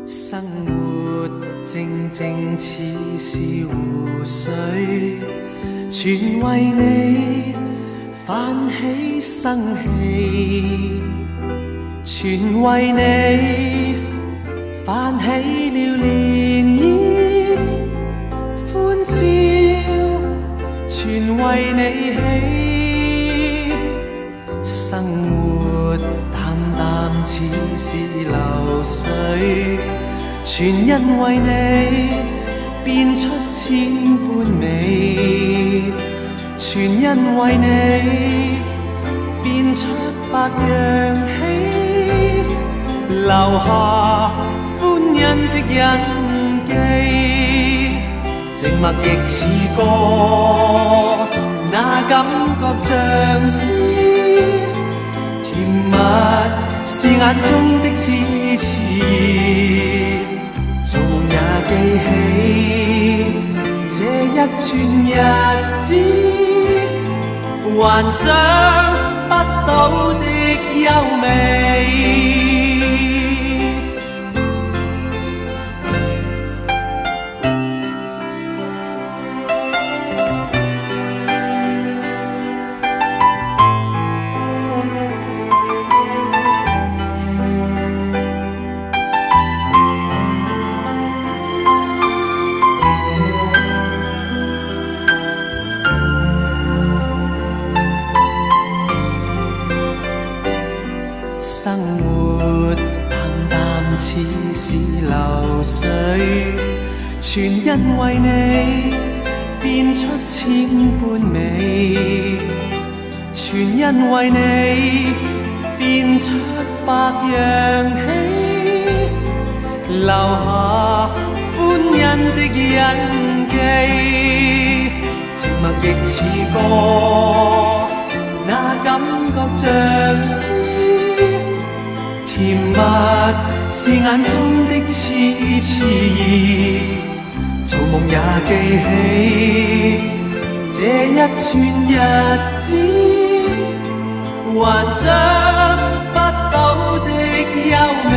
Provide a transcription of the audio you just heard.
生活靜靜似是湖水，全為你泛起生氣，全為你泛起了漣漪，歡笑全為你起，生活淡淡似是流水，全因為你變出千般美，全因為你變出百樣喜，留下歡欣的印記，靜默亦似歌，那感覺像詩，甜蜜是眼中的痴痴，做夢也記起這一串日子，幻想不到的優美。生活淡淡似是流水，全因為你變出千般美，全因為你變出百樣喜，留下歡欣的印記，靜默亦似歌，那感覺像詩，甜蜜是眼中的痴痴，做夢也記起這一串日子，幻想不到的優美。